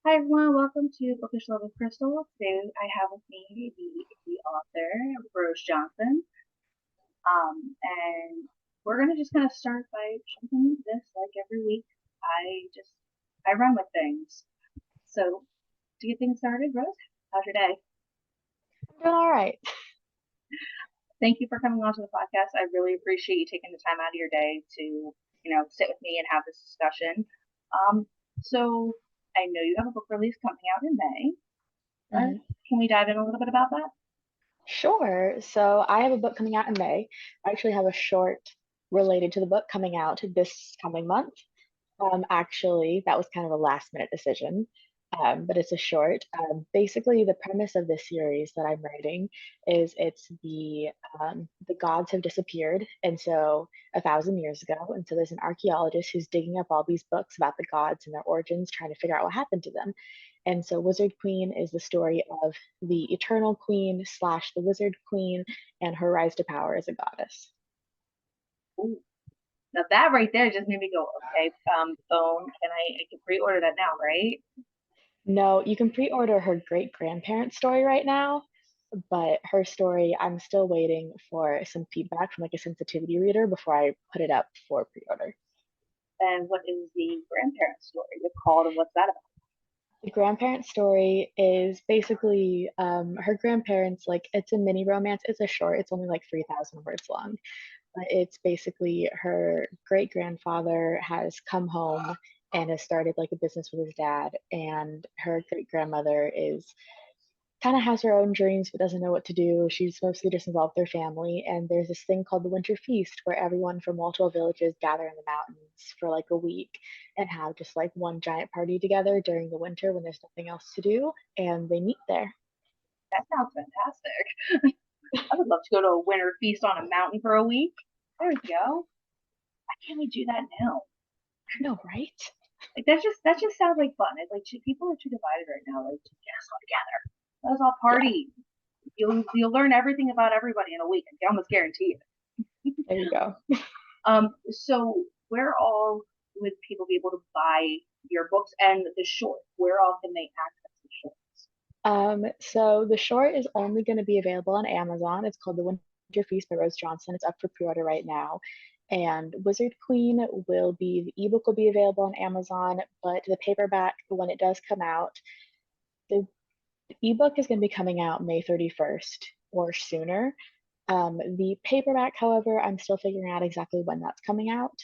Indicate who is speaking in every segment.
Speaker 1: Hi everyone, welcome to Bookish Love with Krystal. Today I have with me the author, Rose Johnson. And we're gonna just kind of start by jumping into this like every week. I run with things. So to get things started, Rose, how's your day?
Speaker 2: I'm doing all right.
Speaker 1: Thank you for coming on to the podcast. I really appreciate you taking the time out of your day to, sit with me and have this discussion. Um, so I know you have a book release coming out in May.
Speaker 2: Mhm.
Speaker 1: Can we dive in a little bit about that?
Speaker 2: Sure. So I have a book coming out in May. I actually have a short related to the book coming out this coming month. Actually, that was kind of a last minute decision, but it's a short. Basically, the premise of this series that I'm writing is it's the gods have disappeared, and so 1,000 years ago, and so there's an archaeologist who's digging up all these books about the gods and their origins, trying to figure out what happened to them. And so Wizard Queen is the story of the Eternal Queen slash the Wizard Queen and her rise to power as a goddess.
Speaker 1: Ooh, now that right there just made me go, okay, phone, I can pre-order that now, right?
Speaker 2: No, you can pre-order her great grandparents' story right now, but her story, I'm still waiting for some feedback from like a sensitivity reader before I put it up for pre-order.
Speaker 1: And what is the grandparent story it's called and what's that about?
Speaker 2: The grandparent story is basically her grandparents, like it's a mini romance. It's a short, it's only like 3,000 words long. But it's basically her great grandfather has come home and has started like a business with his dad, and her great grandmother is kind of has her own dreams but doesn't know what to do. She's mostly just involved with her family. And there's this thing called the Winter Feast where everyone from multiple villages gather in the mountains for like a week and have just like one giant party together during the winter when there's nothing else to do. And they meet there.
Speaker 1: That sounds fantastic. I would love to go to a winter feast on a mountain for a week. There we go. Why can't we do that now?
Speaker 2: I know, right?
Speaker 1: Like that just sounds like fun. It's like people are too divided right now. Like just get us all together. Let us all
Speaker 2: Yeah,
Speaker 1: party. You'll learn everything about everybody in a week. I can almost guarantee it.
Speaker 2: there you go.
Speaker 1: So where all would people be able to buy your books and the short? Where all can they access the shorts?
Speaker 2: So the short is only going to be available on Amazon. It's called The Winter Feast by Rose Johnson. It's up for pre-order right now. And Wizard Queen the ebook will be available on Amazon, but the paperback, when it does come out, the ebook is going to be coming out May 31st or sooner. The paperback, however, I'm still figuring out exactly when that's coming out.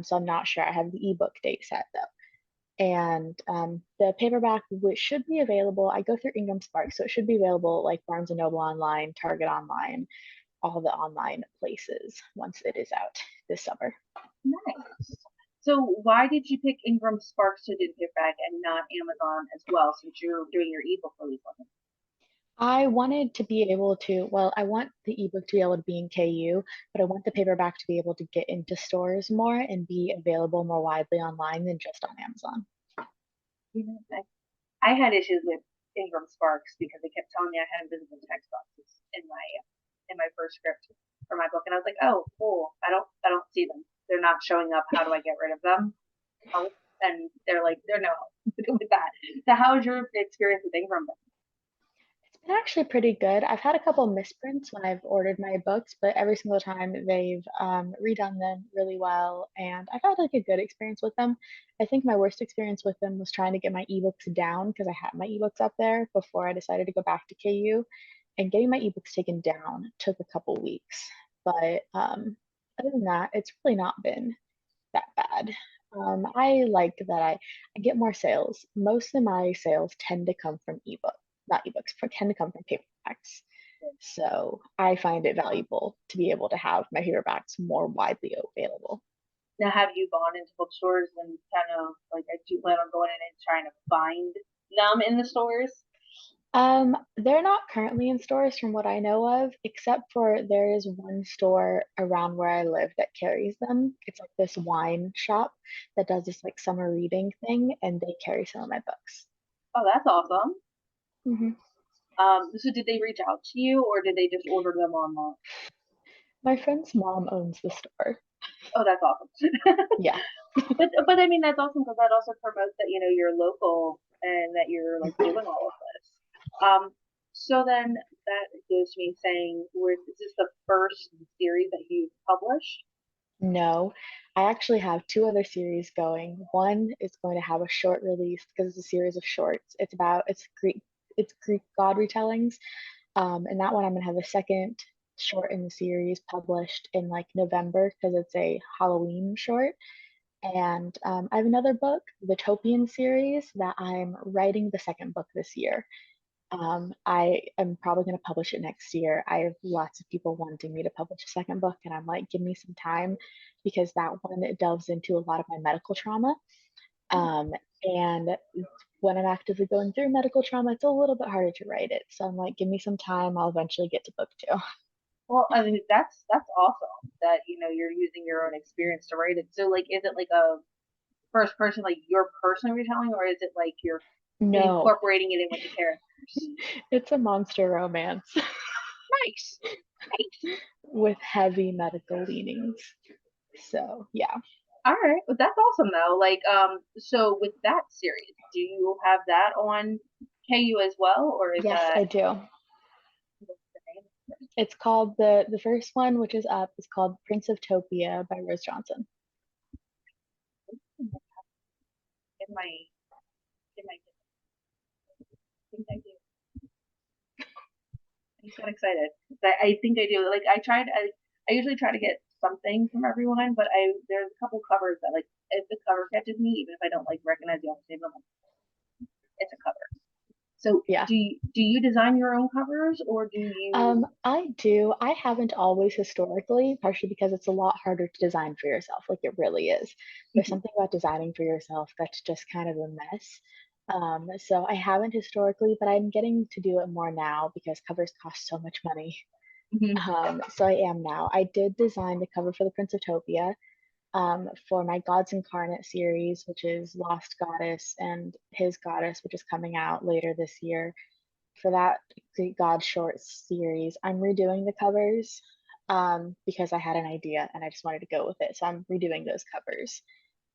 Speaker 2: So I'm not sure. I have the ebook date set though. And the paperback, which should be available, I go through Ingram Sparks, so it should be available like Barnes and Noble online, Target online, all the online places once it is out this summer.
Speaker 1: Nice. So why did you pick Ingram Sparks to do paperback and not Amazon as well, since you're doing your ebook release on it?
Speaker 2: I wanted to be able to, well, I want the ebook to be able to be in KU, but I want the paperback to be able to get into stores more and be available more widely online than just on Amazon.
Speaker 1: You know, I had issues with Ingram Sparks because they kept telling me I had invisible text boxes in my first script for my book, and I was like, oh, cool. I don't see them. They're not showing up. How do I get rid of them? Help. And they're like, they're no help with that. So how was your experience with Ingram?
Speaker 2: It's been actually pretty good. I've had a couple misprints when I've ordered my books, but every single time they've redone them really well, and I've had like a good experience with them. I think my worst experience with them was trying to get my ebooks down because I had my ebooks up there before I decided to go back to KU, and getting my ebooks taken down took a couple weeks. But other than that, it's really not been that bad. I like that I get more sales. Most of my sales tend to come from not ebooks, but tend to come from paperbacks. So I find it valuable to be able to have my paperbacks more widely available.
Speaker 1: Now, have you gone into bookstores and kind of like, do you plan on going in and trying to find them in the stores?
Speaker 2: They're not currently in stores from what I know of, except for there is one store around where I live that carries them. It's like this wine shop that does this like summer reading thing, and they carry some of my books.
Speaker 1: Oh, that's awesome.
Speaker 2: Mhm.
Speaker 1: So did they reach out to you or did they just order them online?
Speaker 2: My friend's mom owns the store.
Speaker 1: Oh, that's awesome.
Speaker 2: Yeah.
Speaker 1: But I mean that's awesome because that also promotes that you're local and that you're like doing all of this. Um, so then that goes to me saying, is this the first series that you've published?
Speaker 2: No, I actually have two other series going. One is going to have a short release because it's a series of shorts. It's Greek god retellings. And that one I'm gonna have a second short in the series published in like November because it's a Halloween short. And I have another book, the Topian series, that I'm writing the second book this year. I am probably going to publish it next year. I have lots of people wanting me to publish a second book, and I'm like, give me some time because that one it delves into a lot of my medical trauma. Um, and when I'm actively going through medical trauma, it's a little bit harder to write it. So I'm like, give me some time. I'll eventually get to book two.
Speaker 1: Well, I mean, that's awesome that you're using your own experience to write it. So like, is it like a first person, like your personal retelling, or is it like you're
Speaker 2: No,
Speaker 1: incorporating it in with the characters?
Speaker 2: it's a monster romance
Speaker 1: Nice, nice.
Speaker 2: with heavy medical leanings. So yeah.
Speaker 1: All right, well, that's awesome though. Like, so with that series, do you have that on KU as well, or is
Speaker 2: Yes,
Speaker 1: that
Speaker 2: I do.
Speaker 1: what's the name?
Speaker 2: It's called the first one, which is up, is called Prince of Topia by Rose Johnson.
Speaker 1: In my in my I think I do. I just got excited. I think I do. Like I usually try to get something from everyone, but there's a couple covers that like if the cover catches me, even if I don't like recognize the author's name, I'm like, it's a cover. So
Speaker 2: Yeah.
Speaker 1: do you design your own covers or do you?
Speaker 2: I do. I haven't always historically, partially because it's a lot harder to design for yourself. Like it really is. There's something about designing for yourself that's just kind of a mess. So I haven't historically, but I'm getting to do it more now because covers cost so much money.
Speaker 1: Mhm.
Speaker 2: So I am now. I did design the cover for the Prince of Topia, for my Gods Incarnate series, which is Lost Goddess and His Goddess, which is coming out later this year. For that Greek God short series, I'm redoing the covers because I had an idea and I just wanted to go with it. So I'm redoing those covers.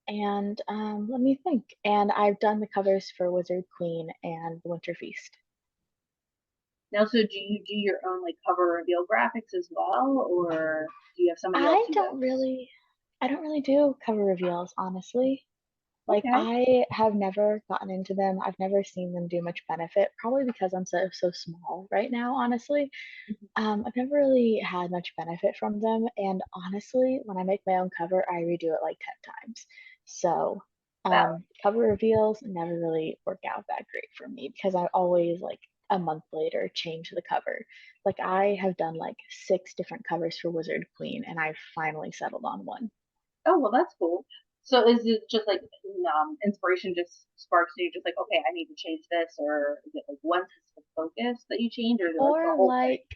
Speaker 2: And let me think. And I've done the covers for Wizard Queen and The Winter Feast.
Speaker 1: Now, so do you do your own like cover reveal graphics as well, or do you have somebody else
Speaker 2: I
Speaker 1: do
Speaker 2: don't
Speaker 1: those?
Speaker 2: really, I don't really do cover reveals, honestly. Like
Speaker 1: Okay.
Speaker 2: I have never gotten into them. I've never seen them do much benefit, probably because I'm so small right now, honestly. I've never really had much benefit from them. And honestly, when I make my own cover, I redo it like 10 times. So
Speaker 1: Valid.
Speaker 2: cover reveals never really work out that great for me because I always like a month later change the cover. Like I have done like 6 different covers for Wizard Queen and I finally settled on one.
Speaker 1: Oh, well, that's cool. So is it just like inspiration just sparks you, just like, okay, I need to change this, or is it like one specific focus that you change, or is it like the
Speaker 2: Or
Speaker 1: whole thing?
Speaker 2: like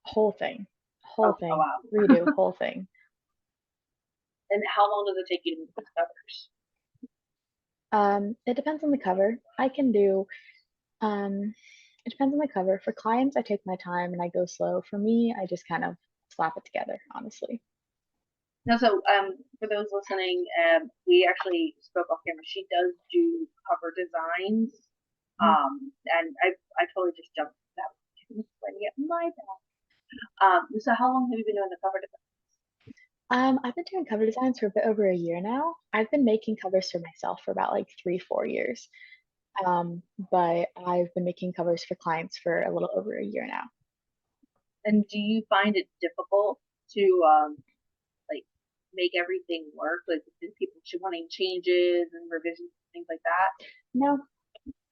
Speaker 2: whole thing, whole
Speaker 1: Oh, oh
Speaker 2: thing,
Speaker 1: wow.
Speaker 2: redo, whole thing.
Speaker 1: And how long does it take you to make those covers?
Speaker 2: It depends on the cover. I can do, um, it depends on the cover. For clients, I take my time and I go slow. For me, I just kind of slap it together, honestly.
Speaker 1: No, so for those listening, we actually spoke off camera. She does do cover designs,
Speaker 2: Mhm.
Speaker 1: and I totally just jumped that when you get my bad. So how long have you been doing the cover design?
Speaker 2: I've been doing cover designs for a bit over a year now. I've been making covers for myself for about like 3, 4 years. But I've been making covers for clients for a little over a year now.
Speaker 1: And do you find it difficult to like make everything work? Like, do people wanting changes and revisions and things like that?
Speaker 2: No,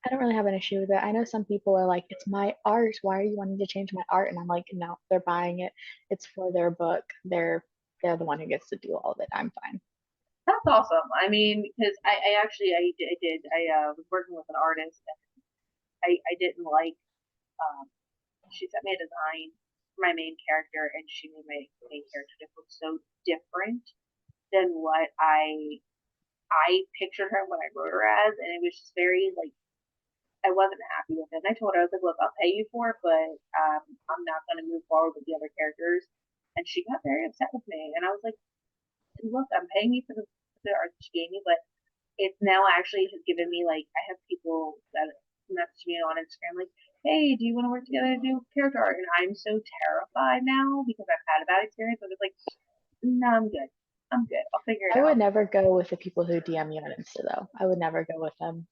Speaker 2: I don't really have an issue with it. I know some people are like, it's my art. Why are you wanting to change my art? And I'm like, no, they're buying it. It's for their book. They're the one who gets to do all of it. I'm fine.
Speaker 1: That's awesome. I mean, because I actually I was working with an artist and I didn't like she sent me a design for my main character and she made my main character just look so different than what I pictured her when I wrote her as, and it was just very like I wasn't happy with it. And I told her I was like, look, I'll pay you for it, but I'm not going to move forward with the other characters. And she got very upset with me, and I was like, look, I'm paying you for the art she gave me, but it's now actually has given me like I have people that message me on Instagram like, hey, do you want to work together to do character art? And I'm so terrified now because I've had a bad experience. I'm just like, no, I'm good. I'm good. I'll figure it
Speaker 2: I would
Speaker 1: out.
Speaker 2: never go with the people who DM me on Insta though. I would never go with them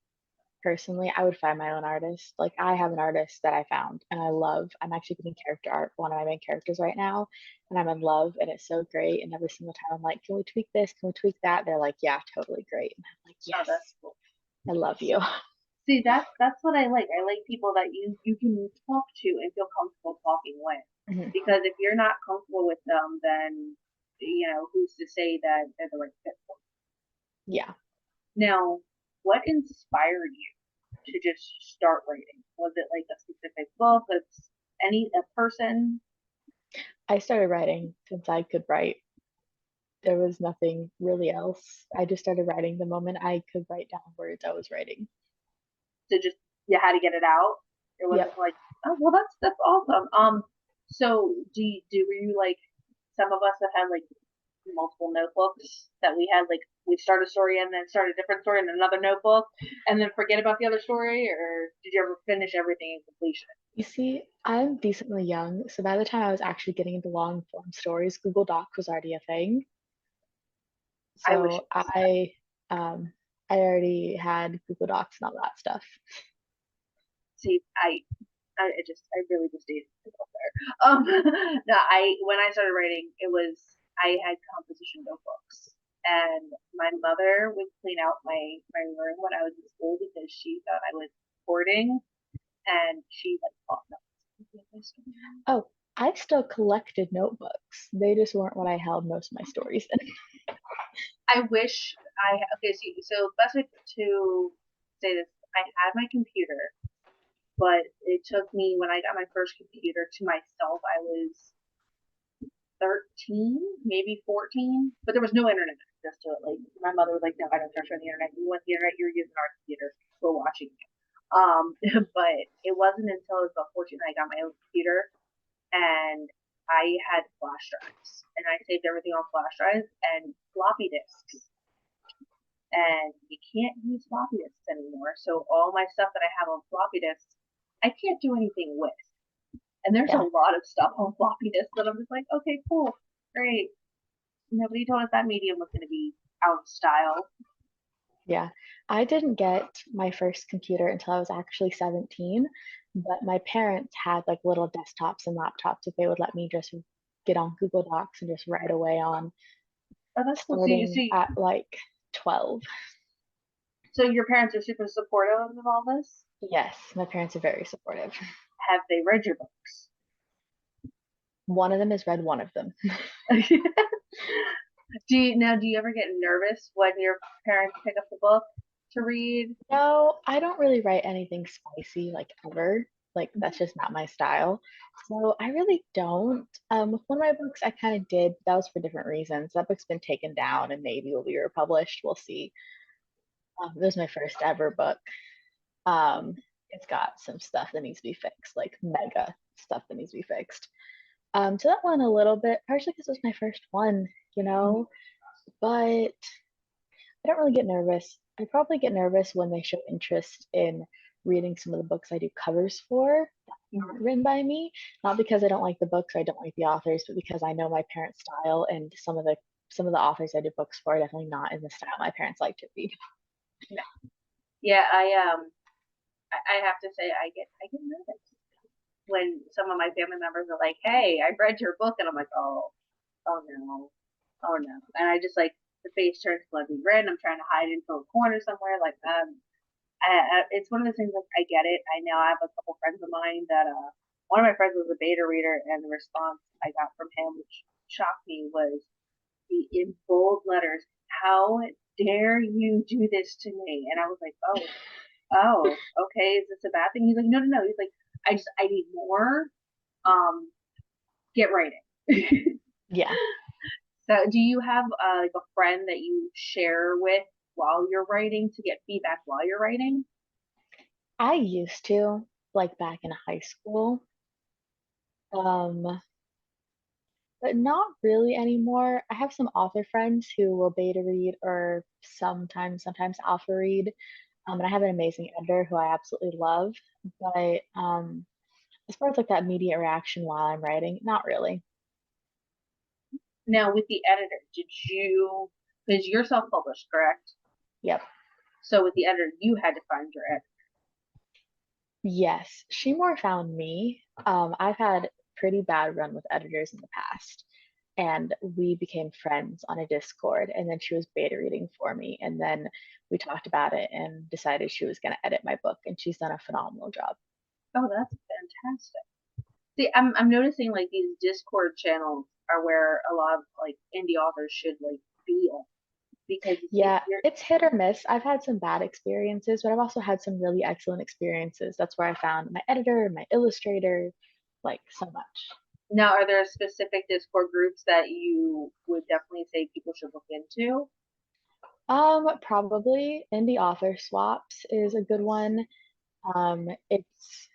Speaker 2: personally. I would find my own artist. Like I have an artist that I found and I love. I'm actually doing character art for one of my main characters right now, and I'm in love and it's so great. And every single time I'm like, can we tweak this? Can we tweak that? They're like, yeah, totally great. And I'm like,
Speaker 1: Oh,
Speaker 2: yes,
Speaker 1: that's cool.
Speaker 2: I love you.
Speaker 1: See, that's what I like. I like people that you can talk to and feel comfortable talking with.
Speaker 2: Mhm.
Speaker 1: Because if you're not comfortable with them, then who's to say that they're the right fit for
Speaker 2: Yeah.
Speaker 1: you? Now, what inspired you to just start writing? Was it like a specific book? It's a person?
Speaker 2: I started writing since I could write. There was nothing really else. I just started writing the moment I could write down words I was writing.
Speaker 1: To just you had to get it out. It wasn't
Speaker 2: Yep.
Speaker 1: like, oh well, that's awesome. So were you like some of us have had like multiple notebooks that we had like we start a story and then start a different story in another notebook and then forget about the other story, or did you ever finish everything in completion?
Speaker 2: You see, I'm decently young, so by the time I was actually getting into long form stories, Google Docs was already a thing.
Speaker 1: I wish
Speaker 2: So um I already had Google Docs and all that stuff.
Speaker 1: see I really just dated myself there. No, I when I started writing, it was I had composition notebooks, and my mother would clean out my room when I was in school because she thought I was hoarding, and she like thought that was
Speaker 2: Oh, I still collected notebooks. They just weren't what I held most of my stories in.
Speaker 1: I wish okay. So best way to say this, I had my computer, but it took me when I got my first computer to myself. I was 13, maybe 14, but there was no internet access to it. Like my mother was like, "No, I don't trust you on the internet. You want the internet? You're using our computer. We're watching you." But it wasn't until I was about 14 that I got my own computer, and I had flash drives, and I saved everything on flash drives and floppy disks. And you can't use floppy disks anymore. So all my stuff that I have on floppy disks, I can't do anything with. And there's a
Speaker 2: Yeah.
Speaker 1: lot of stuff on floppy disks that I'm just like, okay, cool, great. Nobody told us that medium was going to be out of style.
Speaker 2: Yeah. I didn't get my first computer until I was actually 17, but my parents had like little desktops and laptops that they would let me just get on Google Docs and just write away on
Speaker 1: Oh, that's cool.
Speaker 2: starting at like 12.
Speaker 1: So your parents are super supportive of all this.
Speaker 2: Yes, my parents are very supportive.
Speaker 1: Have they read your books?
Speaker 2: One of them has read one of them.
Speaker 1: Do you ever get nervous when your parents pick up the book to read?
Speaker 2: No, I don't really write anything spicy like ever. Like that's just not my style. So I really don't. With one of my books, I kind of did. That was for different reasons. That book's been taken down and maybe will be republished. We'll see. This was my first ever book. It's got some stuff that needs to be fixed, like mega stuff that needs to be fixed. So that one a little bit, partially because it was my first one, you know, but I don't really get nervous. I probably get nervous when they show interest in reading some of the books I do covers for that aren't written by me. Not because I don't like the books or I don't like the authors, but because I know my parents' style and some of the authors I do books for are definitely not in the style my parents like to read.
Speaker 1: Yeah, I have to say I get nervous when some of my family members are like, "Hey, I read your book," and I'm like, oh no, oh no," and I just like the face turns bloody red, and I'm trying to hide into a corner somewhere. Like, it's one of those things. Like, I get it. I know I have a couple friends of mine that one of my friends was a beta reader, and the response I got from him, which shocked me, was the in bold letters, "How dare you do this to me?" And I was like, okay, is this a bad thing? He's like, no, no, no. He's like, I need more. Um, get writing.
Speaker 2: Yeah,
Speaker 1: So, do you have like a friend that you share with while you're writing to get feedback while you're writing?
Speaker 2: I used to, like back in high school. Um, but not really anymore. I have some author friends who will beta read or sometimes alpha read. And I have an amazing editor who I absolutely love. But as far as like that immediate reaction while I'm writing, not really.
Speaker 1: Now, with the editor, did you, because you're self-published, correct?
Speaker 2: Yep.
Speaker 1: So with the editor, you had to find your editor.
Speaker 2: Yes, she more found me. I've had pretty bad run with editors in the past, and we became friends on a Discord, and then she was beta reading for me, and then we talked about it and decided she was going to edit my book, and she's done a phenomenal job.
Speaker 1: Oh, that's fantastic. See, I'm noticing like these Discord channels are where a lot of like indie authors should like be on because if
Speaker 2: Yeah,
Speaker 1: you're
Speaker 2: it's hit or miss. I've had some bad experiences, but I've also had some really excellent experiences. That's where I found my editor, my illustrator, like so much.
Speaker 1: now, are there specific Discord groups that you would definitely say people should look into?
Speaker 2: Probably Indie Author Swaps is a good one. It's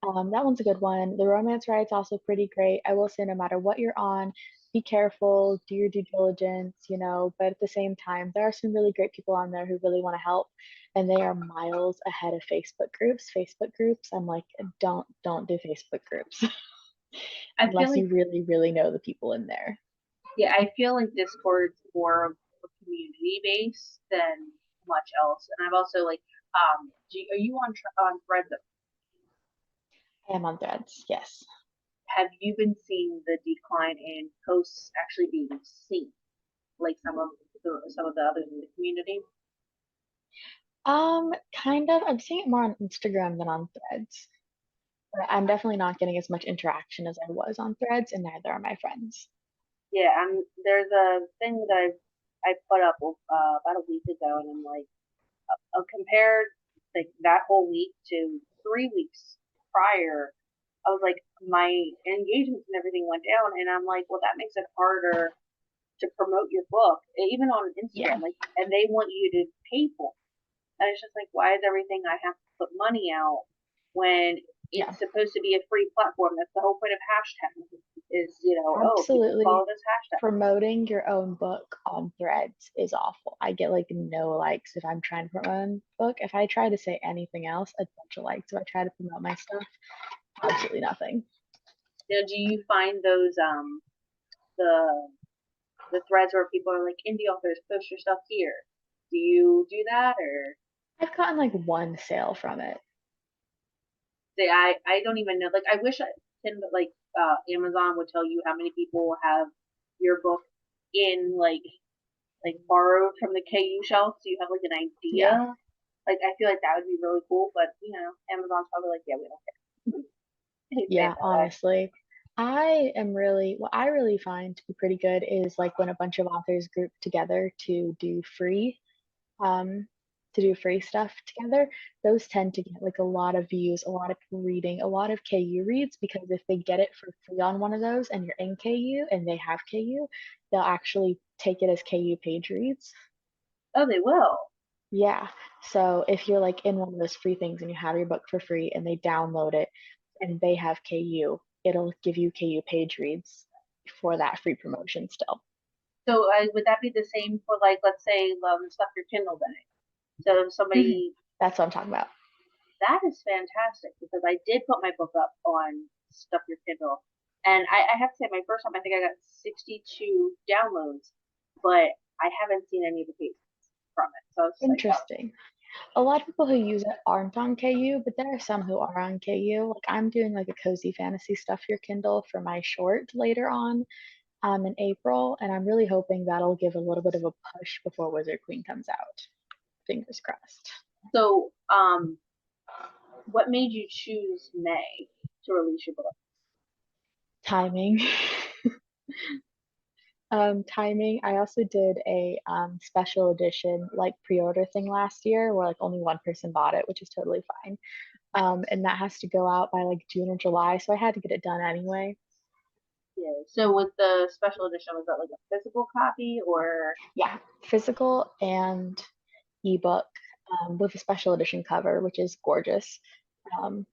Speaker 2: that one's a good one. The romance ride's also pretty great. I will say, no matter what you're on, be careful, do your due diligence, but at the same time, there are some really great people on there who really want to help, and they are miles ahead of Facebook groups. Facebook groups, I'm like, don't do Facebook groups
Speaker 1: I feel
Speaker 2: unless
Speaker 1: like
Speaker 2: you really, really know the people in there.
Speaker 1: yeah, I feel like Discord's more of a community base than much else. And I've also like are you on Threads?
Speaker 2: I am on threads, yes.
Speaker 1: Have you been seeing the decline in posts actually being seen, like some of the others in the community?
Speaker 2: Kind of. I'm seeing it more on Instagram than on threads. But I'm definitely not getting as much interaction as I was on threads, and neither are my friends.
Speaker 1: Yeah, there's a thing that I put up about a week ago, and I'm like, compared like that whole week to 3 weeks prior, I was like, my engagements and everything went down, and I'm like, well, that makes it harder to promote your book, even on
Speaker 2: Yeah,
Speaker 1: Instagram, like, and they want you to pay for it. And it's just like, why is everything I have to put money out when
Speaker 2: yeah,
Speaker 1: it's supposed to be a free platform? That's the whole point of hashtags is, oh, people follow
Speaker 2: absolutely.
Speaker 1: this hashtag.
Speaker 2: Promoting your own book on threads is awful. I get like no likes if I'm trying to promote my own book. If I try to say anything else, a bunch of likes. If I try to promote my stuff, absolutely nothing.
Speaker 1: Now, do you find those the the threads where people are like indie authors post your stuff here? Do you do that or
Speaker 2: I've gotten like one sale from it.
Speaker 1: say I don't even know. Like I wish I can like Amazon would tell you how many people have your book in like borrowed from the KU shelf, so you have like an
Speaker 2: Yeah,
Speaker 1: idea. Like I feel like that would be really cool, but Amazon's probably like, yeah, we don't care. They say it
Speaker 2: yeah,
Speaker 1: that way.
Speaker 2: honestly. What I really find to be pretty good is like when a bunch of authors group together um, to do free stuff together, those tend to get like a lot of views, a lot of people reading, a lot of KU reads, because if they get it for free on one of those and you're in KU and they have KU, they'll actually take it as KU page reads.
Speaker 1: Oh, they will.
Speaker 2: Yeah. So if you're like in one of those free things and you have your book for free and they download it and they have KU, it'll give you KU page reads for that free promotion still.
Speaker 1: So would that be the same for like let's say stuff your Kindle Day? So if
Speaker 2: Mhm.
Speaker 1: somebody
Speaker 2: That's what I'm talking about.
Speaker 1: that is fantastic because I did put my book up on Stuff Your Kindle, and I have to say my first time I think I got 62 downloads, but I haven't seen any of the cases from it. So I was just like, oh,
Speaker 2: Interesting. A lot of people who use it aren't on KU, but there are some who are on KU. Like I'm doing like a cozy fantasy stuff your Kindle for my short later on in April, and I'm really hoping that'll give a little bit of a push before Wizard Queen comes out. Fingers crossed.
Speaker 1: so what made you choose May to release your book?
Speaker 2: Timing. Timing. I also did a special edition like pre-order thing last year where like only one person bought it, which is totally fine. And that has to go out by like June or July, so I had to get it done anyway.
Speaker 1: Yeah. So with the special edition, was that like a physical copy or
Speaker 2: Yeah, physical and ebook with a special edition cover, which is gorgeous.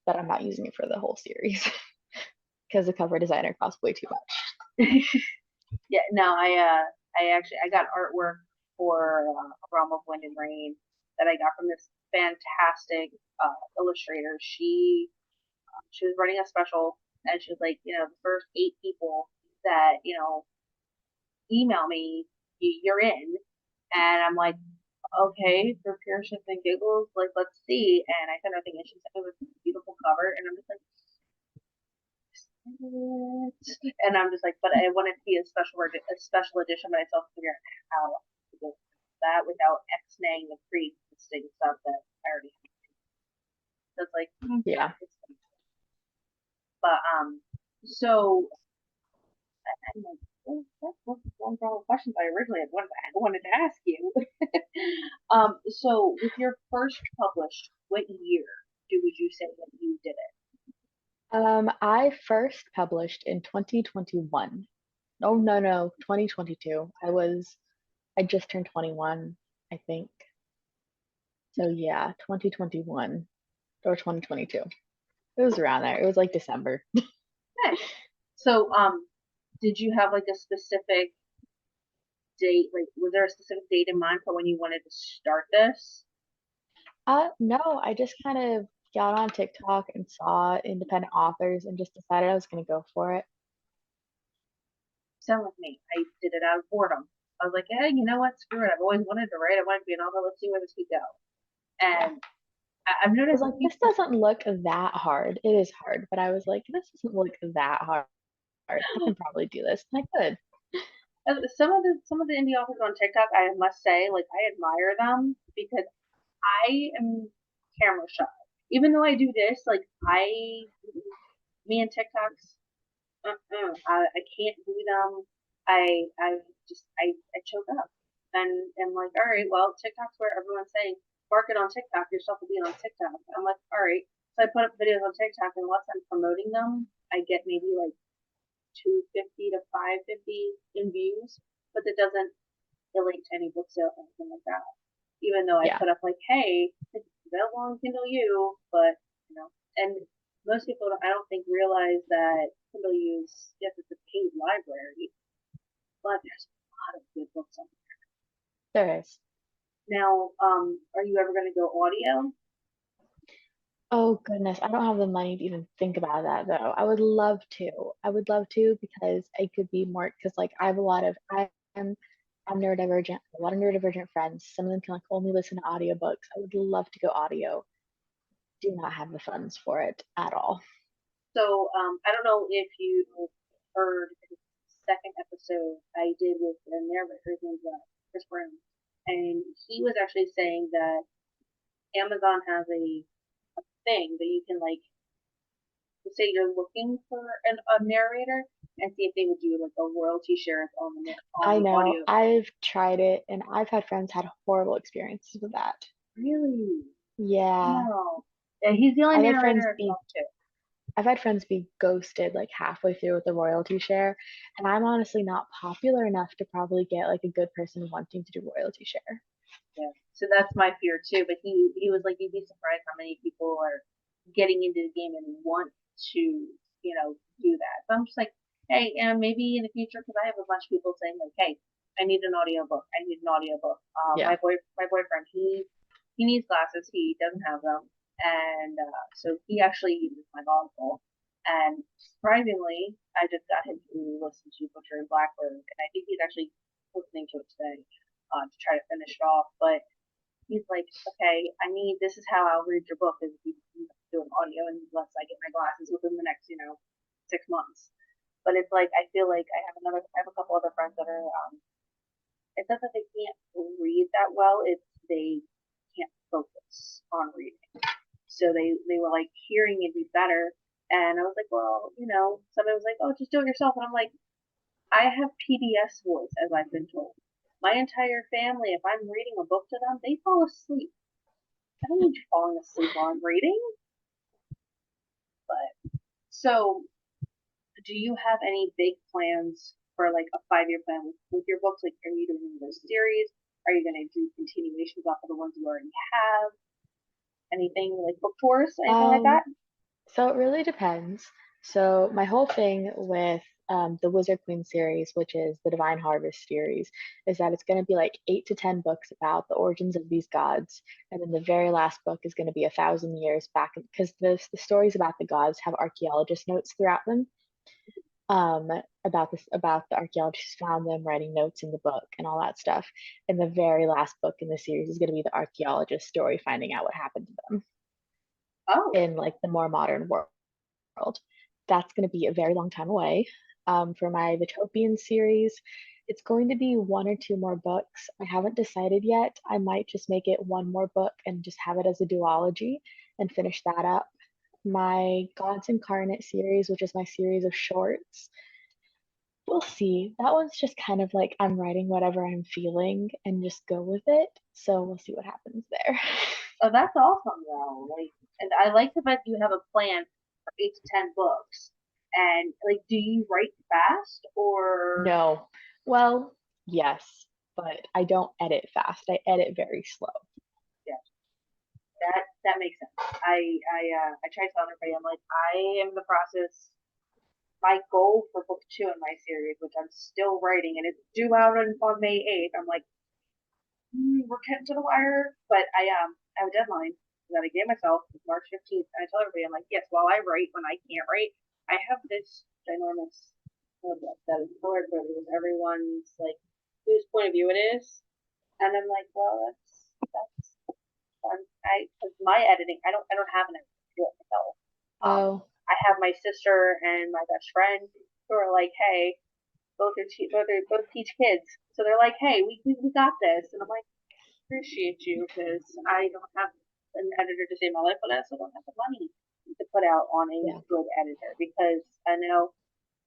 Speaker 2: But I'm not using it for the whole series because the cover designer cost way too much.
Speaker 1: Yeah, no, I actually I got artwork for A Realm of Wind and Rain that I got from this fantastic illustrator. She was running a special, and she was like, the first 8 people that email me, you're in, and I'm like, okay, for pure shits and giggles, like let's see. And I sent her a thing, and she sent me this beautiful cover, and I'm just like, what? And I'm just like, but I want it to be a special edition, but I still have to figure out how to do that without X-naying the pre-existing stuff that I already have. So it's like,
Speaker 2: Yeah.
Speaker 1: it's but so I'm like, well, that's one of the questions I originally had wanted to ask you. So with your first published, what year would you say that you did it?
Speaker 2: I first published in 2021. Oh, no, 2022. I just turned 21, I think. So yeah, 2021 or 2022. It was around there. It was like December.
Speaker 1: Okay. So did you have like a specific date? Like, was there a specific date in mind for when you wanted to start this?
Speaker 2: No, I just kind of got on TikTok and saw independent authors and just decided I was going to go for it.
Speaker 1: Sound like me. I did it out of boredom. I was like, hey, you know what? Screw it. I've always wanted to write. I wanted to be an author. Let's see where this could go.
Speaker 2: Yeah.
Speaker 1: And I've
Speaker 2: I was
Speaker 1: noticed
Speaker 2: like,
Speaker 1: that
Speaker 2: this
Speaker 1: people,
Speaker 2: doesn't look that hard. It is hard, but I was like, this doesn't look that hard. I can probably do this. And I could.
Speaker 1: some of the indie authors on TikTok, I must say, like I admire them because I am camera shy. Even though I do this, like me and TikToks, I can't do them. I choke up, and am like, all right, well, TikTok's where everyone's saying market on TikTok, your stuff will be on TikTok. I'm like, all right, so I put up videos on TikTok, and unless I'm promoting them, I get maybe like 250 to 550 in views, but that doesn't relate to any book sales or anything like that. Even though I
Speaker 2: Yeah,
Speaker 1: put up like, hey, it's available on Kindle U, but and most people I don't think realize that Kindle U's yes, it's a paid library, but there's a lot of good books on there.
Speaker 2: there is.
Speaker 1: Now, are you ever going to go audio?
Speaker 2: Oh goodness, I don't have the money to even think about that though. I would love to. I would love to because I could be more because like I have a lot of I'm neurodivergent, a lot of neurodivergent friends. Some of them can like only listen to audiobooks. I would love to go audio. Do not have the funds for it at all.
Speaker 1: So, I don't know if you heard the second episode I did with the narrator. His name's Chris Brown, and he was actually saying that Amazon has a thing that you can like say you're looking for a narrator and see if they would do like a royalty share on
Speaker 2: I
Speaker 1: the
Speaker 2: know
Speaker 1: audio.
Speaker 2: I've tried it and I've had friends had horrible experiences with that.
Speaker 1: Really?
Speaker 2: Yeah.
Speaker 1: No. Yeah, he's the only
Speaker 2: I've had
Speaker 1: narrator
Speaker 2: friends
Speaker 1: I've
Speaker 2: be
Speaker 1: talked to.
Speaker 2: I've had friends be ghosted like halfway through with the royalty share, and I'm honestly not popular enough to probably get like a good person wanting to do royalty share.
Speaker 1: Yeah. So that's my fear too. But he was like, you'd be surprised how many people are getting into the game and want to, do that. So I'm just like, hey, maybe in the future, because I have a bunch of people saying like, hey, I need an audiobook. I need an audiobook.
Speaker 2: Yeah.
Speaker 1: My boyfriend, he needs glasses. He doesn't have them, and so he actually uses my Audible. And surprisingly, I just got him to listen to Butcher and Blackbird, and I think he's actually listening to it today to try to finish it off. But he's like, okay, this is how I'll read your book is if you do an audio unless I get my glasses within the next, 6 months. But it's like, I feel like I have a couple other friends that are, it's not that they can't read that well, it's they can't focus on reading. So they were like, hearing would be better. And I was like, well, somebody was like, oh, just do it yourself. And I'm like, I have PBS voice, as I've been told. My entire family, if I'm reading a book to them, they fall asleep. I don't need you falling asleep while I'm reading. But so, do you have any big plans for like a 5-year plan with your books? Like, are you doing those series? Are you going to do continuations off of the ones you already have? Anything like book tours, anything like
Speaker 2: Um,
Speaker 1: that?
Speaker 2: so it really depends. So my whole thing with the Wizard Queen series, which is the Divine Harvest series, is that it's going to be like 8 to 10 books about the origins of these gods, and then the very last book is going to be 1,000 years back, because the stories about the gods have archaeologist notes throughout them, um, about the archaeologists found them writing notes in the book and all that stuff. And the very last book in the series is going to be the archaeologist story, finding out what happened to them
Speaker 1: Oh,
Speaker 2: in like the more modern world. That's going to be a very long time away. For my Utopian series, it's going to be 1 or 2 more books. I haven't decided yet. I might just make it 1 more book and just have it as a duology and finish that up. My Gods Incarnate series, which is my series of shorts, we'll see. That one's just kind of like I'm writing whatever I'm feeling and just go with it. So we'll see what happens there.
Speaker 1: oh, that's awesome though. Like, and I like the fact you have a plan for 8 to 10 books. And like, do you write fast or?
Speaker 2: No. Well, yes, but I don't edit fast. I edit very slow.
Speaker 1: Yeah, that makes sense. I try telling everybody I'm like I am in the process. My goal for book 2 in my series, which I'm still writing, and it's due out on May 8th. I'm like, we're getting to the wire, but I have a deadline that I gave myself, March 15th, and I tell everybody, I'm like, yes, while I write when I can't write, I have this ginormous book that is colored, but it was everyone's like whose point of view it is, and I'm like, well, that's fun. Cause my editing, I don't have an editor to do it myself.
Speaker 2: Oh,
Speaker 1: I have my sister and my best friend who are like, hey, both teach kids, so they're like, hey, we got this, and I'm like, appreciate you because I don't have an editor to save my life, but I also don't have the money to put out on a
Speaker 2: yeah.
Speaker 1: good editor because I know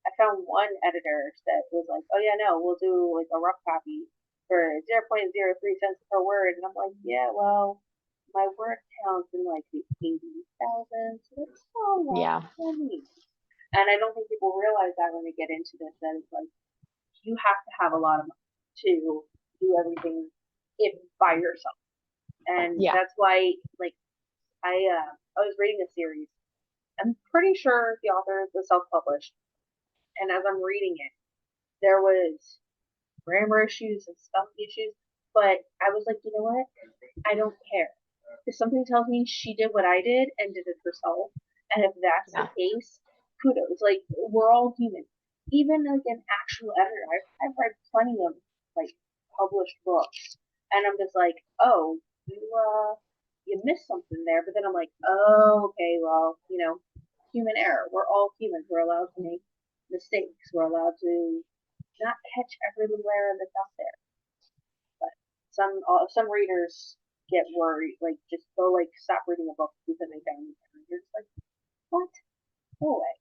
Speaker 1: I found one editor that was like, oh yeah, no, we'll do like a rough copy for 0.03 cents per word, and I'm like, yeah, well, my word count's in like the 80,000, so that's a lot
Speaker 2: Yeah.
Speaker 1: for me. And I don't think people realize that when they get into this, that it's like you have to have a lot of money to do everything if by yourself. And
Speaker 2: Yeah.
Speaker 1: that's why like I was reading a series. I'm pretty sure the author was self-published, and as I'm reading it, there was grammar issues and spelling issues, but I was like, you know what? I don't care. If something tells me she did what I did and did it herself, and if that's the
Speaker 2: Yeah.
Speaker 1: case, kudos. Like we're all human. Even like an actual editor, I've read plenty of like published books, and I'm just like, oh, you missed something there. But then I'm like, oh, okay, well, human error. We're all humans. We're allowed to make mistakes. We're allowed to not catch every little error that's out there. But some readers get worried, like just go like stop reading a book because they found an error. You're just like, what? Go away.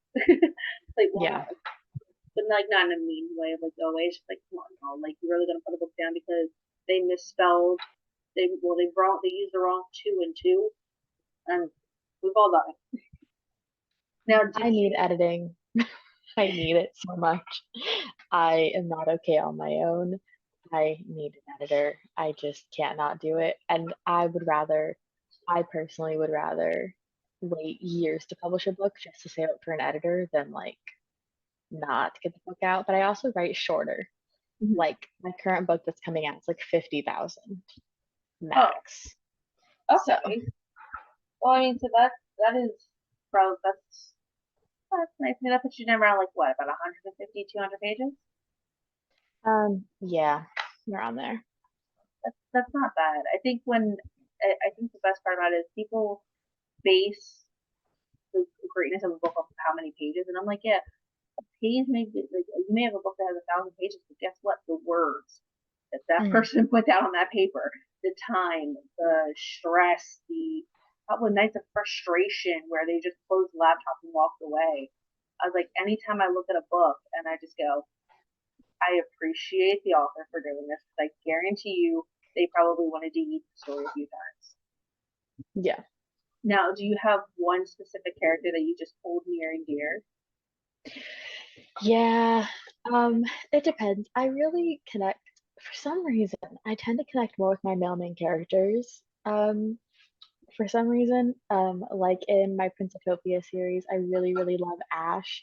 Speaker 1: Like why?
Speaker 2: Yeah.
Speaker 1: But like not in a mean way of like go away. It's just like come on, no. Like you're really gonna put a book down because they misspelled. They used the wrong two and two, and we've all done it. Now,
Speaker 2: I
Speaker 1: did
Speaker 2: need
Speaker 1: you?
Speaker 2: editing. I need it so much. I am not okay on my own. I need an editor. I just can't not do it. And I personally would rather wait years to publish a book just to save up for an editor than like not get the book out. But I also write shorter.
Speaker 1: Mhm.
Speaker 2: Like my current book that's coming out is like 50,000
Speaker 1: Oh,
Speaker 2: max. So,
Speaker 1: okay. Well, I mean, so that is probably that's nice. I mean, that puts you down around like what, about 150, 200 pages?
Speaker 2: yeah, around there.
Speaker 1: That's not bad. I think the best part about it is people base the greatness of a book off of how many pages, and I'm like, yeah, a page may be like you may have a book that has 1,000 pages, but guess what? The words that
Speaker 2: Mhm.
Speaker 1: person put down on that paper, the time, the stress, the couple of nights of frustration where they just closed the laptop and walked away. I was like, anytime I look at a book and I just go, I appreciate the author for doing this because I guarantee you they probably wanted to eat the story a few times.
Speaker 2: Yeah.
Speaker 1: Now, do you have one specific character that you just hold near and dear?
Speaker 2: Yeah, um, it depends. I really connect, for some reason, I tend to connect more with my male main characters. For some reason, like in my Principopia series, I really, really love Ash.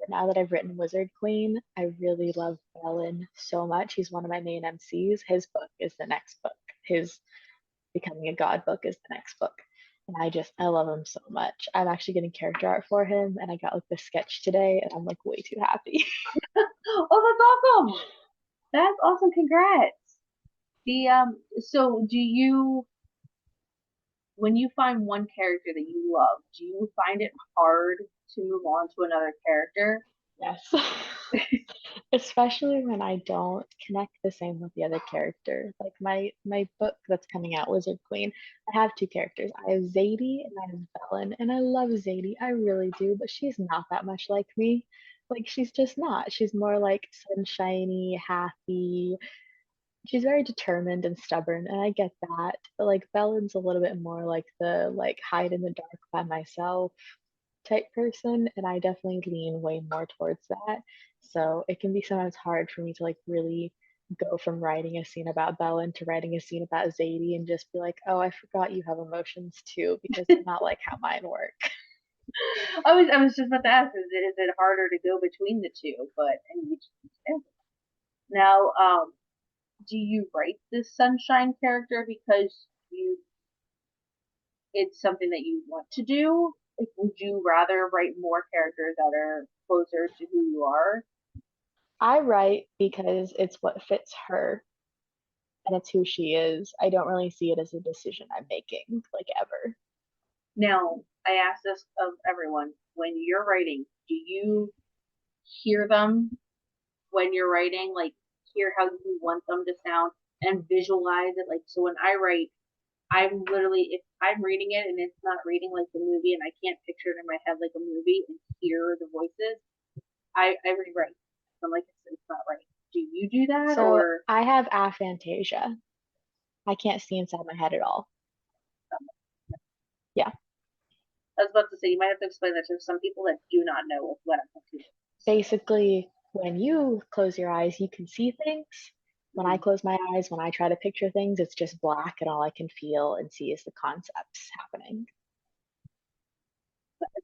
Speaker 2: now that I've written Wizard Queen, I really love Bellin so much. He's one of my main MCs. His book is the next book. His Becoming a God book is the next book. And I love him so much. I'm actually getting character art for him, and I got like the sketch today, and I'm like way too happy.
Speaker 1: Oh, that's awesome. That's awesome. Congrats. The so do you when you find one character that you love, do you find it hard to move on to another character?
Speaker 2: Yes. Especially when I don't connect the same with the other character. Like my book that's coming out, Wizard Queen, I have two characters. I have Zadie and I have Bellin, and I love Zadie. I really do, but she's not that much like me. Like she's just not. She's more like sunshiny, happy. She's very determined and stubborn, and I get that. But like Bellin's a little bit more like the like hide in the dark by myself type person, and I definitely lean way more towards that. So it can be sometimes hard for me to like really go from writing a scene about Bellin to writing a scene about Zadie and just be like, oh, I forgot you have emotions too, because they're not like how mine work.
Speaker 1: I was just about to ask, is it harder to go between the two? But now, do you write this sunshine character because you it's something that you want to do? Like, would you rather write more characters that are closer to who you are?
Speaker 2: I write because it's what fits her and it's who she is. I don't really see it as a decision I'm making, like ever.
Speaker 1: Now, I ask this of everyone: when you're writing, do you hear them when you're writing? Like, hear how you want them to sound and visualize it? Like, so when I write, I'm literally, if I'm reading it and it's not reading like the movie and I can't picture it in my head like a movie and hear the voices, I rewrite. I'm like, it's not right. Do you do that
Speaker 2: So
Speaker 1: or?
Speaker 2: I have aphantasia. I can't see inside my head at all. Yeah.
Speaker 1: I was about to say, you might have to explain that to some people that do not know what I'm talking
Speaker 2: Basically, when you close your eyes, you can see things. When I
Speaker 1: about.
Speaker 2: close my eyes, when I try to picture things, it's just black, and all I can feel and see is the concepts happening.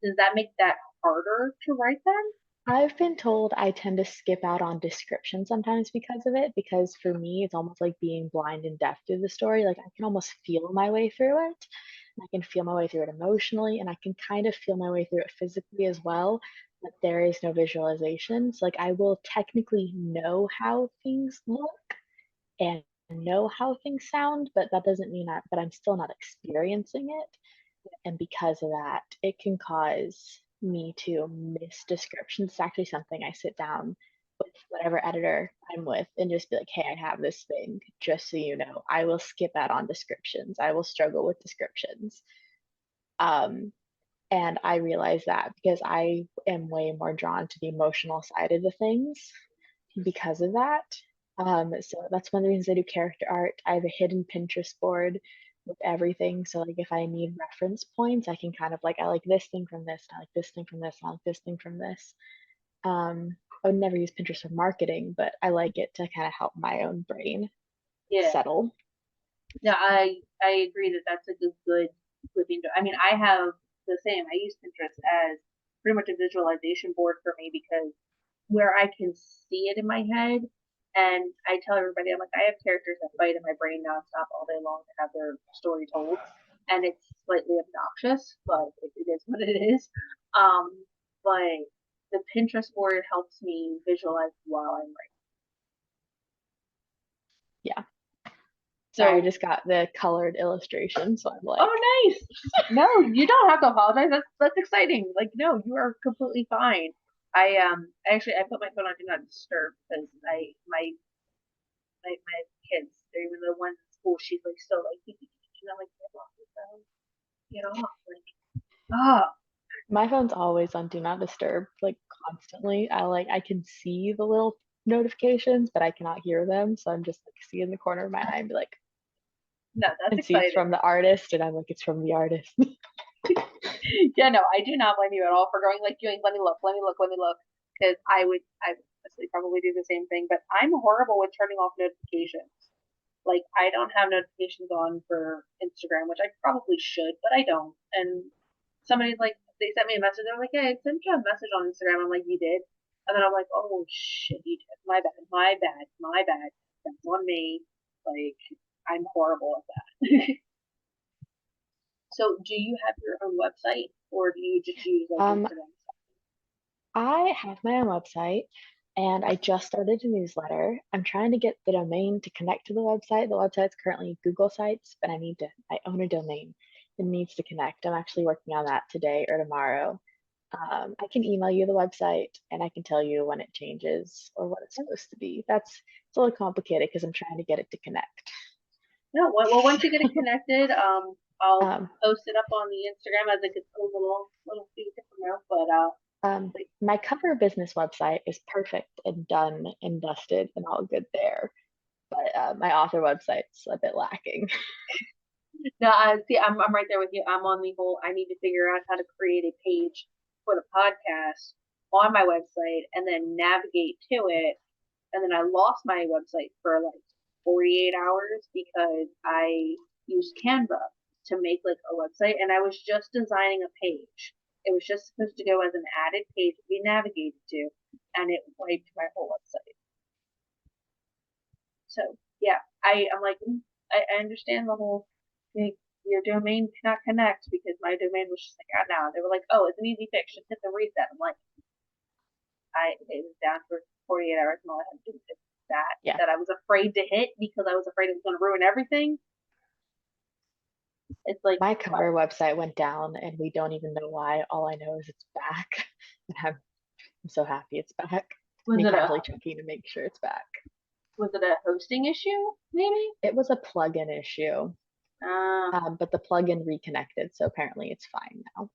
Speaker 1: Does that make that harder to write then?
Speaker 2: I've been told I tend to skip out on description sometimes because of it, because for me, it's almost like being blind and deaf to the story. Like I can almost feel my way through it. And I can feel my way through it emotionally, and I can kind of feel my way through it physically as well. But there is no visualization. So like I will technically know how things look and know how things sound, but that doesn't mean that, but I'm still not experiencing it. And because of that, it can cause me to miss descriptions. It's actually something I sit down with whatever editor I'm with and just be like, hey, I have this thing, just so you know. I will skip out on descriptions. I will struggle with descriptions. Um, and I realize that because I am way more drawn to the emotional side of the things because of that. So that's one of the reasons I do character art. I have a hidden Pinterest board with everything. So like if I need reference points, I can kind of like I like this thing from this, I like this thing from this, I like this thing from this. I would never use Pinterest for marketing, but I like it to kind of help my own brain
Speaker 1: Yeah.
Speaker 2: settle.
Speaker 1: Yeah, I agree that that's a good thing to. I mean, I have the same. I use Pinterest as pretty much a visualization board for me because where I can see it in my head, and I tell everybody, I'm like, I have characters that fight in my brain nonstop all day long to have their story told, and it's slightly obnoxious, but it is what it is. Um, but the Pinterest board helps me visualize while I'm writing.
Speaker 2: Yeah. Sorry, I
Speaker 1: So,
Speaker 2: just got the colored illustration, so I'm like,
Speaker 1: oh, nice. No, you don't have to apologize. That's exciting. Like, no, you are completely fine. I put my phone on do not disturb because my kids, they're even the ones in school, she's like so like and I'm like, get off your phone. Get off. Like, ah,
Speaker 2: my phone's always on do not disturb, like constantly. I can see the little notifications, but I cannot hear them. So I'm just like see in the corner of my eye and be like,
Speaker 1: no, that's
Speaker 2: and see it's
Speaker 1: exciting.
Speaker 2: from the artist, and I'm like, it's from the artist.
Speaker 1: Yeah, no, I do not blame you at all for going like doing let me look, let me look. Because I would honestly probably do the same thing, but I'm horrible with turning off notifications. Like I don't have notifications on for Instagram, which I probably should, but I don't. And somebody's like, they sent me a message. They're like, "Yeah, I sent you a message on Instagram." I'm like, "You did?" And then I'm like, "Oh shit, you did. My bad, my bad, my bad. That's on me. Like, I'm horrible at that." So, do you have your own website, or do you just use like
Speaker 2: Um,
Speaker 1: Instagram?
Speaker 2: I have my own website and I just started a newsletter. I'm trying to get the domain to connect to the website. The website's currently Google Sites, but I own a domain that needs to connect. I'm actually working on that today or tomorrow. I can email you the website and I can tell you when it changes or what it's supposed to be. It's a little complicated because I'm trying to get it to connect.
Speaker 1: No, well, once you get it connected, I'll
Speaker 2: Um,
Speaker 1: post it up on the Instagram as like a little feed to promote. But
Speaker 2: my cover business website is perfect and done and dusted and all good there, but my author website's a bit lacking.
Speaker 1: no, see, I'm right there with you. I'm on the whole. I need to figure out how to create a page for the podcast on my website and then navigate to it. And then I lost my website for like 48 hours because I used Canva to make like a website, and I was just designing a page. It was just supposed to go as an added page to be navigated to, and it wiped my whole website. So yeah, I'm like, I understand the whole like, your domain cannot connect because my domain was just like, ah, now they were like, oh, it's an easy fix, just hit the reset. I'm like, it was down for 48 hours, and all I had to do was hit
Speaker 2: Yeah,
Speaker 1: that I was afraid to hit because I was afraid it was going to ruin everything. It's like,
Speaker 2: my cover website went down and we don't even know why. All I know is it's back. And I'm so happy it's back.
Speaker 1: was
Speaker 2: Me
Speaker 1: it a
Speaker 2: constantly checking to make sure it's back.
Speaker 1: hosting issue? Maybe.
Speaker 2: It was a plugin issue,
Speaker 1: Uh,
Speaker 2: but the plugin reconnected, so apparently it's fine now.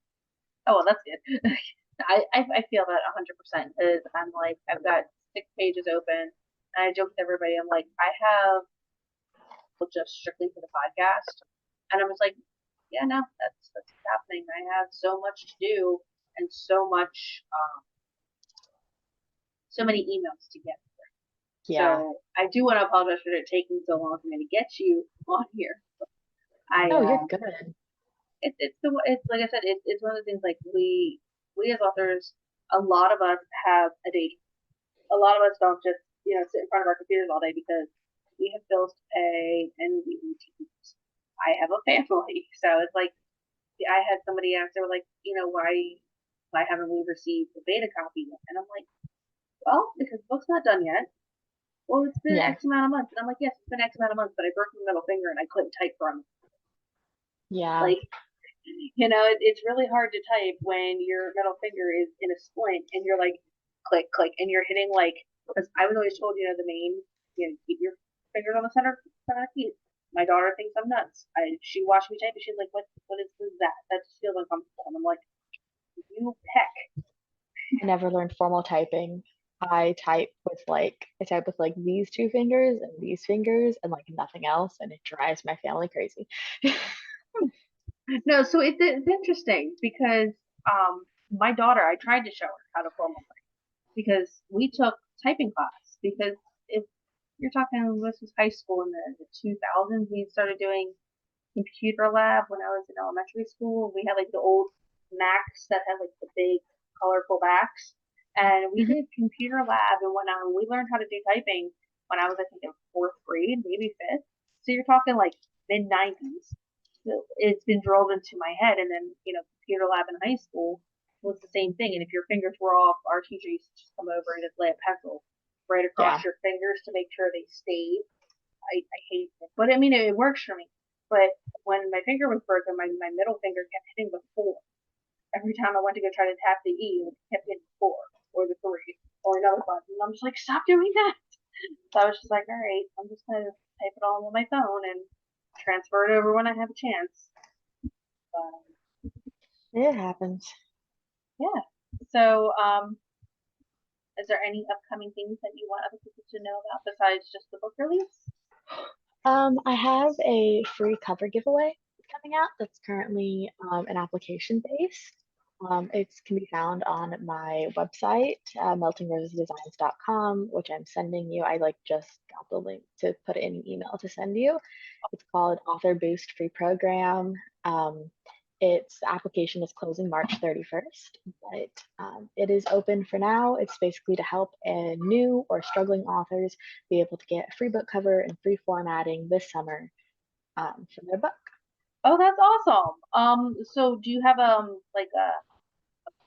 Speaker 1: oh well, that's good. I feel that 100% because I'm like I've got 6 pages open, and I joke with everybody. I'm like I have just strictly for the podcast, and I'm just like, yeah, no, that's what's happening. I have so much to do and so many emails to get.
Speaker 2: Yeah.
Speaker 1: So I do want to apologize for it taking so long for me to get you on here. I
Speaker 2: Oh, you're good.
Speaker 1: it's like I said, it's one of the things like we as authors, a lot of us have a day job. A lot of us don't just sit in front of our computers all day because we have bills to pay and we need to eat. I have a family, so it's like I had somebody ask, they were like, why haven't we received the beta copy yet? And I'm like, well, because the book's not done yet. Well, it's been
Speaker 2: Yeah.
Speaker 1: X amount of months. And I'm like, yes, it's been X amount of months, but I broke my middle finger and I couldn't type from it.
Speaker 2: Yeah.
Speaker 1: Like, it's really hard to type when your middle finger is in a splint and you're like, click, click, and you're hitting like, because I was always told, the main, keep your fingers on the center keys. My daughter thinks I'm nuts. She watched me type and she's like, what is that? That just feels uncomfortable. And I'm like, you peck.
Speaker 2: I never learned formal typing. I type with like these two fingers and these fingers and like nothing else, and it drives my family crazy.
Speaker 1: No, so it's interesting because my daughter, I tried to show her how to formal type because we took typing class because if you're talking this was high school in the 2000s, we started doing computer lab when I was in elementary school. We had like the old Macs that had like the big colorful backs, and we
Speaker 2: Mhm.
Speaker 1: did computer lab and whatnot. And we learned how to do typing when I was I think in fourth grade, maybe fifth. So you're talking like mid 90s. So it's been drilled into my head, and then computer lab in high school was the same thing. And if your fingers were off, our teacher used to just come over and just lay a pencil right across
Speaker 2: Yeah.
Speaker 1: your fingers to make sure they stayed. I hate it. But I mean, it works for me. But when my finger was broken, my middle finger kept hitting the four. Every time I went to go try to tap the E, it kept hitting the four or the three or another button. And I'm just like, stop doing that. So I was just like, all right, I'm just going to type it all on my phone and transfer it over when I have a chance. Um,
Speaker 2: It happens.
Speaker 1: yeah. So, is there any upcoming things that you want other people to know about besides just the book release?
Speaker 2: I have a free cover giveaway coming out that's currently an application based. It can be found on my website, meltingrosedesigns.com, which I'm sending you. I like just got the link to put it in an email to send you. It's called Author Boost Free Program. Um, Its application is closing March 31st, but it is open for now. It's basically to help new or struggling authors be able to get a free book cover and free formatting this summer for their book.
Speaker 1: Oh, that's awesome. So do you have like a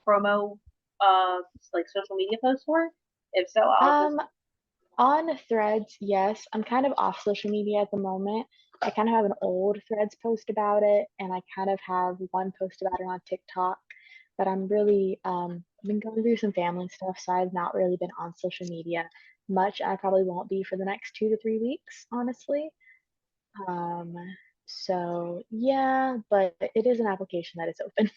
Speaker 1: promo like social media post for it? If so, I'll just
Speaker 2: Um, on Threads, yes. I'm kind of off social media at the moment. I kind of have an old Threads post about it, and I kind of have one post about it on TikTok. But I'm really, I've been going through some family stuff, so I've not really been on social media much. I probably won't be for the next 2 to 3 weeks, honestly. Um, so yeah, but it is an application that is open.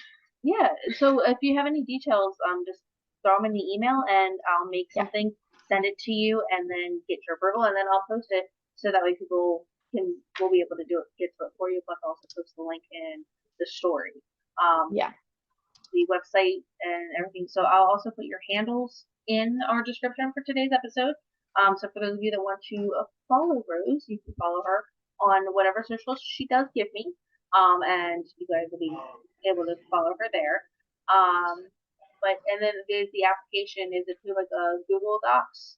Speaker 1: yeah. So if you have any details, just throw them in the email and I'll make
Speaker 2: Yeah,
Speaker 1: something, send it to you, and then get your approval, and then I'll post it so that way people will be able to do it, get to it for you. Plus, also post the link in the story. Um,
Speaker 2: yeah.
Speaker 1: the website and everything. So I'll also put your handles in our description for today's episode. So for those of you that want to follow Rose, you can follow her on whatever socials she does give me. And you guys will be able to follow her there. But and then the application is it through like a Google Docs?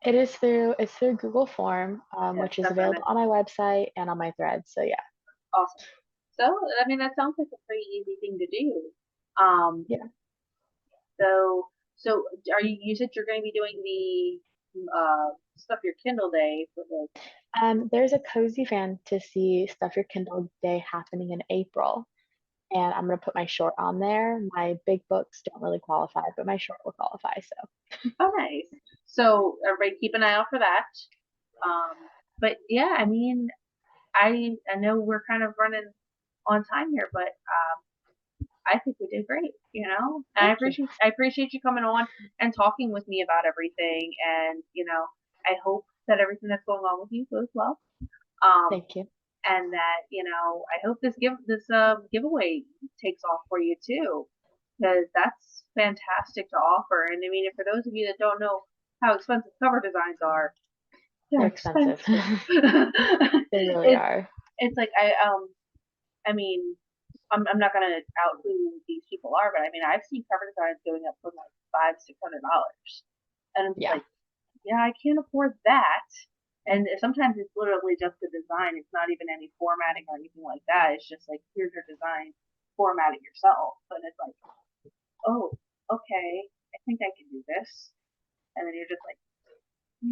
Speaker 2: It's through Google Form,
Speaker 1: Yes,
Speaker 2: which is
Speaker 1: that's what I
Speaker 2: available
Speaker 1: meant.
Speaker 2: on my website and on my Threads. So yeah,
Speaker 1: Awesome. So I mean that sounds like a pretty easy thing to do. Um,
Speaker 2: yeah.
Speaker 1: so are you said you're going to be doing the stuff your Kindle day for the
Speaker 2: There's a cozy fantasy stuff your Kindle day happening in April, and I'm gonna put my short on there. My big books don't really qualify, but my short will qualify. So
Speaker 1: oh nice. So everybody keep an eye out for that. But yeah, I mean I know we're kind of running on time here, but I think we did great, you know? And
Speaker 2: thank you,
Speaker 1: I appreciate you coming on and talking with me about everything and I hope that everything that's going on with you goes well. Um
Speaker 2: thank you,
Speaker 1: and that I hope this giveaway takes off for you too, because that's fantastic to offer. And I mean, for those of you that don't know how expensive cover designs are, they're
Speaker 2: they're expensive.
Speaker 1: expensive.
Speaker 2: They really
Speaker 1: it's
Speaker 2: are.
Speaker 1: it's like I mean I'm not gonna out who these people are, but I mean I've seen cover designs going up from like $500-$600, and it's
Speaker 2: Yeah,
Speaker 1: like yeah I can't afford that. And sometimes it's literally just the design. It's not even any formatting or anything like that. It's just like here's your design, format it yourself. And it's like oh okay I think I can do this, and then you're just like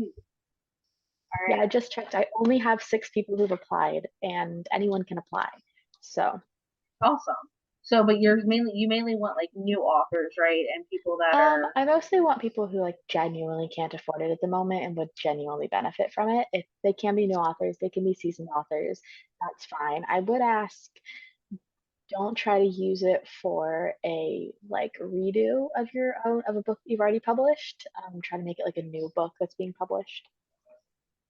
Speaker 1: all
Speaker 2: yeah.
Speaker 1: right.
Speaker 2: I just checked. I only have 6 people who've applied, and anyone can apply. So
Speaker 1: Awesome. So, but you mainly want like new authors, right? And people that are
Speaker 2: I mostly want people who like genuinely can't afford it at the moment and would genuinely benefit from it. If they can be new authors, they can be seasoned authors. That's fine. I would ask, don't try to use it for a like redo of your own of a book you've already published. Try to make it like a new book that's being published.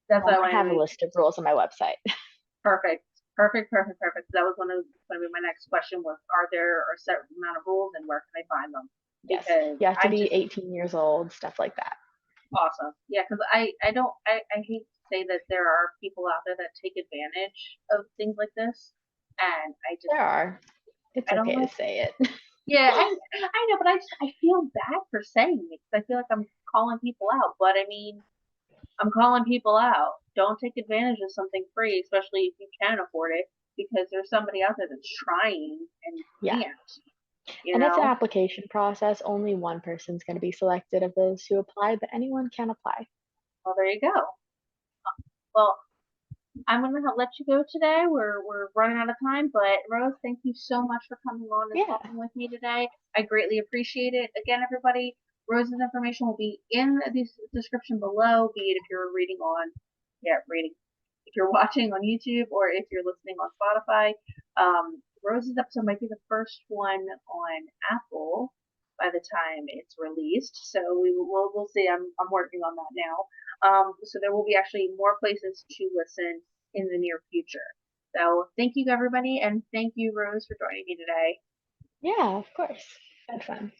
Speaker 1: that's what I
Speaker 2: I
Speaker 1: want to
Speaker 2: have a
Speaker 1: make.
Speaker 2: list of rules on my website.
Speaker 1: Perfect. Perfect, perfect, perfect. That was going to be my next question was, are there a certain amount of rules and where can I find them?
Speaker 2: Yes,
Speaker 1: Because
Speaker 2: you have to
Speaker 1: I
Speaker 2: be
Speaker 1: just,
Speaker 2: 18 years old, stuff like that.
Speaker 1: awesome. Yeah, because I don't, I hate to say that there are people out there that take advantage of things like this. And
Speaker 2: There are. It's
Speaker 1: I don't
Speaker 2: okay to
Speaker 1: like,
Speaker 2: say it.
Speaker 1: yeah, I know, but I feel bad for saying it because I feel like I'm calling people out. But I mean, I'm calling people out. Don't take advantage of something free, especially if you can afford it, because there's somebody out there that's trying and
Speaker 2: Yeah.
Speaker 1: can't, you
Speaker 2: And it's an
Speaker 1: know?
Speaker 2: application process. Only one person's going to be selected of those who apply, but anyone can apply.
Speaker 1: Well, there you go. Well, I'm gonna let you go today. We're running out of time, but Rose, thank you so much for coming on and
Speaker 2: Yeah.
Speaker 1: talking with me today. I greatly appreciate it. Again, everybody, Rose's information will be in the description below, be it if you're reading on, yeah, reading, if you're watching on YouTube or if you're listening on Spotify. Rose's episode might be the first one on Apple by the time it's released, so we'll see. I'm working on that now. So there will be actually more places to listen in the near future. So thank you everybody, and thank you Rose for joining me today.
Speaker 2: Yeah, of course. Had fun.